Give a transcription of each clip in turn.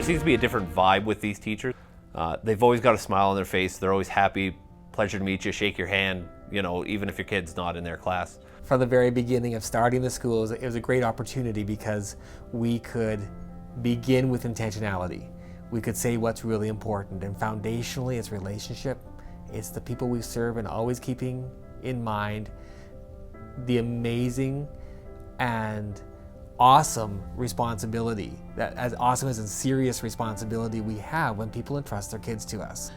seems to be a different vibe with these teachers. They've always got a smile on their face. They're always happy, pleasure to meet you, shake your hand, you know, even if your kid's not in their class. From the very beginning of starting the school, it was a great opportunity because we could begin with intentionality. We could say what's really important, and foundationally it's relationship. It's the people we serve, and always keeping in mind the amazing and awesome responsibility, that as awesome as a serious responsibility we have when people entrust their kids to us.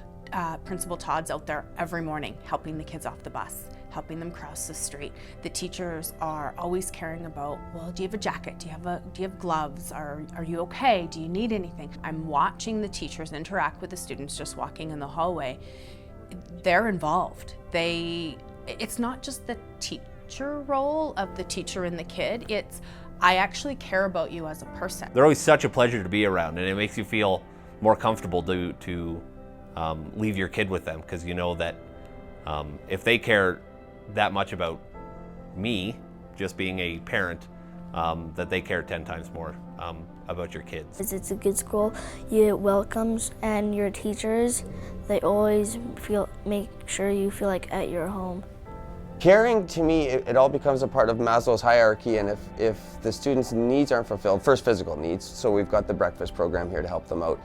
Principal Todd's out there every morning helping the kids off the bus, helping them cross the street. The teachers are always caring about, well, do you have a jacket? Do you have gloves? Are you okay? Do you need anything? I'm watching the teachers interact with the students just walking in the hallway. They're involved. It's not just the teacher role of the teacher and the kid, it's I actually care about you as a person. They're always such a pleasure to be around, and it makes you feel more comfortable to leave your kid with them, because you know that if they care that much about me, just being a parent, that they care 10 times more about your kids. It's a good school. You get welcomes, and your teachers, they always make sure you feel like at your home. Caring, to me, it all becomes a part of Maslow's hierarchy, and if the students' needs aren't fulfilled, first physical needs, so we've got the breakfast program here to help them out.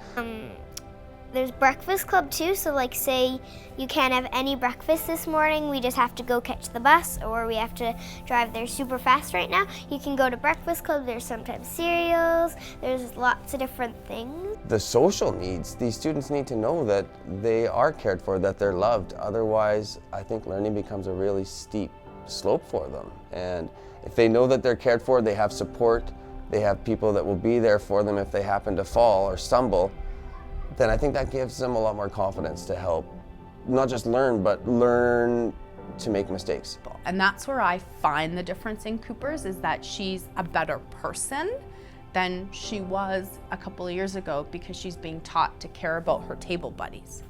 There's breakfast club too, so like say you can't have any breakfast this morning, we just have to go catch the bus, or we have to drive there super fast right now. You can go to breakfast club, there's sometimes cereals, there's lots of different things. The social needs, these students need to know that they are cared for, that they're loved. Otherwise, I think learning becomes a really steep slope for them. And if they know that they're cared for, they have support, they have people that will be there for them if they happen to fall or stumble, then I think that gives them a lot more confidence to help, not just learn, but learn to make mistakes. And that's where I find the difference in Cooper's, is that she's a better person than she was a couple of years ago, because she's being taught to care about her table buddies.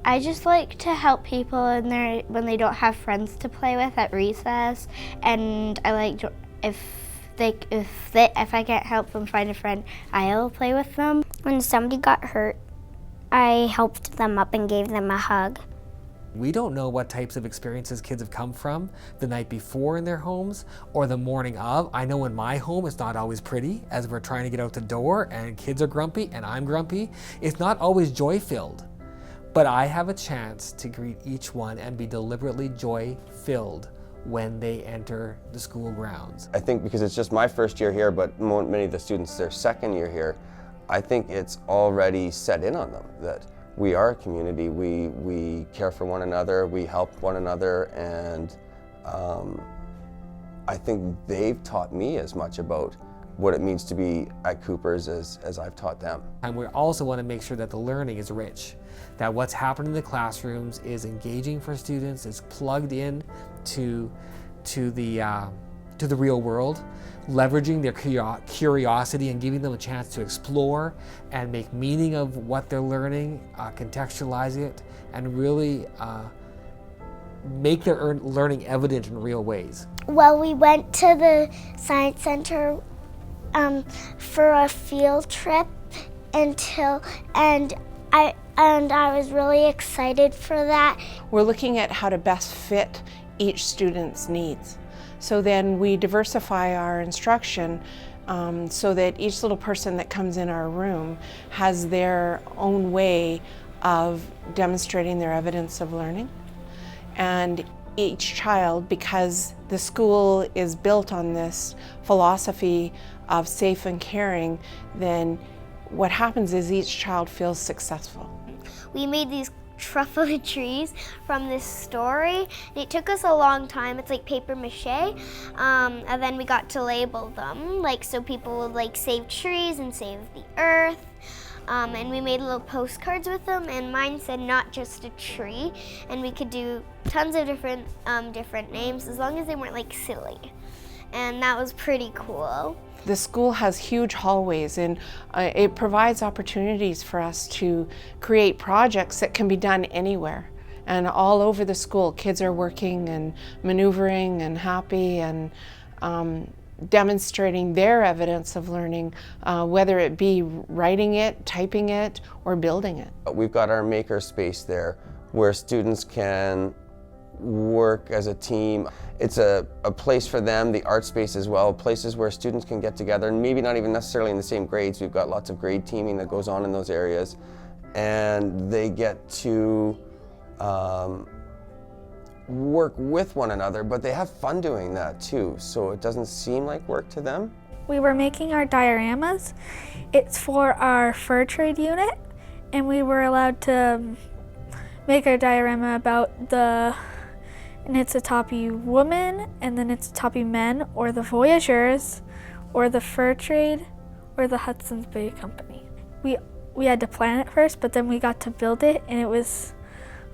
I just like to help people when they don't have friends to play with at recess, and I like if I can't help them find a friend, I'll play with them. When somebody got hurt, I helped them up and gave them a hug. We don't know what types of experiences kids have come from the night before in their homes or the morning of. I know in my home it's not always pretty as we're trying to get out the door and kids are grumpy and I'm grumpy. It's not always joy-filled, but I have a chance to greet each one and be deliberately joy-filled when they enter the school grounds. I think because it's just my first year here, but many of the students, their second year here, I think it's already set in on them that we are a community, we care for one another, we help one another, and I think they've taught me as much about what it means to be at Cooper's as I've taught them. And we also want to make sure that the learning is rich, that what's happening in the classrooms is engaging for students, is plugged in to the real world, leveraging their curiosity and giving them a chance to explore and make meaning of what they're learning, contextualize it, and really make their learning evident in real ways. Well, we went to the Science Center for a field trip and I was really excited for that. We're looking at how to best fit each student's needs. So then we diversify our instruction so that each little person that comes in our room has their own way of demonstrating their evidence of learning. And each child, because the school is built on this philosophy of safe and caring, then what happens is each child feels successful. We made these truffle trees from this story. It took us a long time. It's like paper mache, and then we got to label them, like so people would like save trees and save the earth. And we made little postcards with them, and mine said not just a tree, and we could do tons of different names as long as they weren't like silly, and that was pretty cool. The school has huge hallways, and it provides opportunities for us to create projects that can be done anywhere. And all over the school, kids are working and maneuvering and happy, and demonstrating their evidence of learning, whether it be writing it, typing it, or building it. We've got our maker space there where students can work as a team. It's a place for them, the art space as well, places where students can get together, and maybe not even necessarily in the same grades. We've got lots of grade teaming that goes on in those areas, and they get to work with one another, but they have fun doing that too, so it doesn't seem like work to them. We were making our dioramas. It's for our fur trade unit, and we were allowed to make our diorama about and it's a Topi woman, and then it's a Topi men, or the voyageurs, or the fur trade, or the Hudson's Bay Company. We had to plan it first, but then we got to build it, and it was,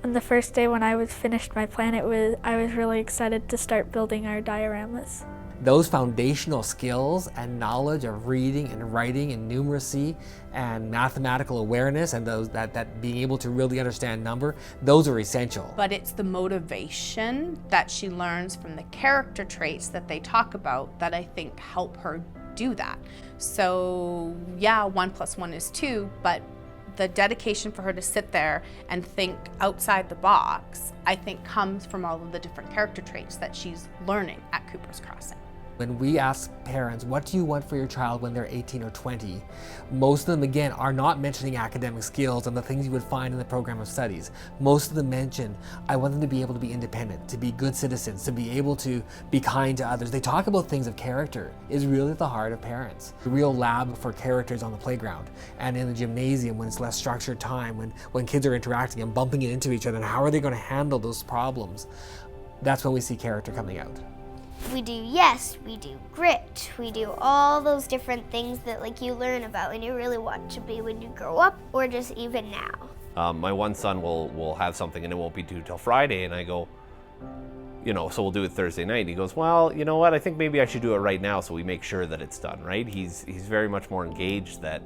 on the first day when I finished my plan, I was really excited to start building our dioramas. Those foundational skills and knowledge of reading and writing and numeracy and mathematical awareness, and those that being able to really understand number, those are essential. But it's the motivation that she learns from the character traits that they talk about that I think help her do that. So yeah, 1 + 1 is 2, but the dedication for her to sit there and think outside the box, I think comes from all of the different character traits that she's learning at Cooper's Crossing. When we ask parents, what do you want for your child when they're 18 or 20? Most of them, again, are not mentioning academic skills and the things you would find in the program of studies. Most of them mention, I want them to be able to be independent, to be good citizens, to be able to be kind to others. They talk about things of character is really at the heart of parents. The real lab for characters on the playground and in the gymnasium when it's less structured time, when kids are interacting and bumping into each other, and how are they going to handle those problems? That's when we see character coming out. We do yes, we do grit, we do all those different things that like you learn about and you really want to be when you grow up, or just even now. My one son will have something and it won't be due till Friday, and I go, so we'll do it Thursday night. And he goes, well, you know what, I think maybe I should do it right now so we make sure that it's done, right? He's very much more engaged that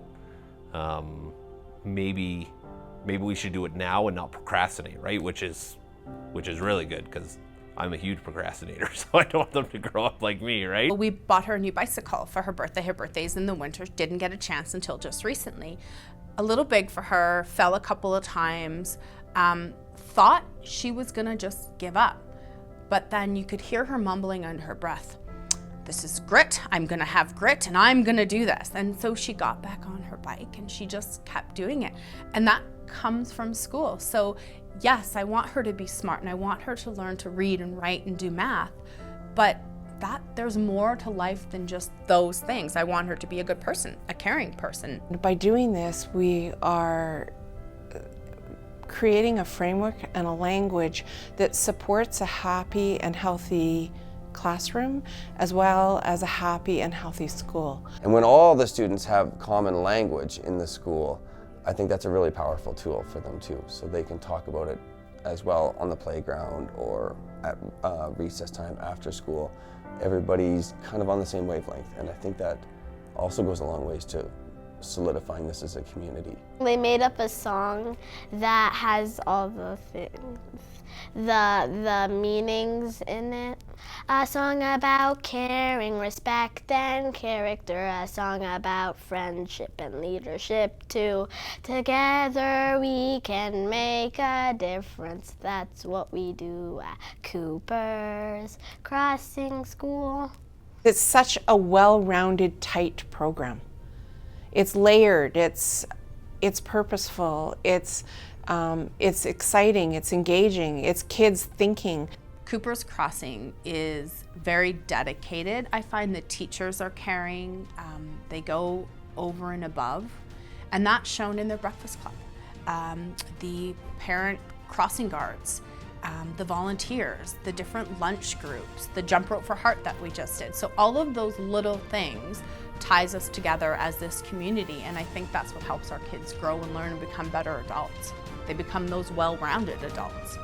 maybe we should do it now and not procrastinate, right? Which is really good, because I'm a huge procrastinator, so I don't want them to grow up like me, right? We bought her a new bicycle for her birthday. Her birthday's in the winter. Didn't get a chance until just recently. A little big for her, fell a couple of times, thought she was gonna just give up. But then you could hear her mumbling under her breath, this is grit, I'm gonna have grit, and I'm gonna do this. And so she got back on her bike and she just kept doing it. And that comes from school. So yes, I want her to be smart and I want her to learn to read and write and do math, but there's more to life than just those things. I want her to be a good person, a caring person. By doing this, we are creating a framework and a language that supports a happy and healthy classroom, as well as a happy and healthy school. And when all the students have common language in the school, I think that's a really powerful tool for them too, so they can talk about it as well on the playground or at recess time after school. Everybody's kind of on the same wavelength, and I think that also goes a long ways to solidifying this as a community. They made up a song that has all the things, the meanings in it. A song about caring, respect, and character. A song about friendship and leadership too. Together we can make a difference. That's what we do at Cooper's Crossing School. It's such a well-rounded, tight program. It's layered, it's purposeful, it's exciting, it's engaging, it's kids thinking. Cooper's Crossing is very dedicated. I find the teachers are caring, they go over and above, and that's shown in their breakfast club. The parent crossing guards, the volunteers, the different lunch groups, the jump rope for heart that we just did. So all of those little things ties us together as this community, and I think that's what helps our kids grow and learn and become better adults. They become those well-rounded adults.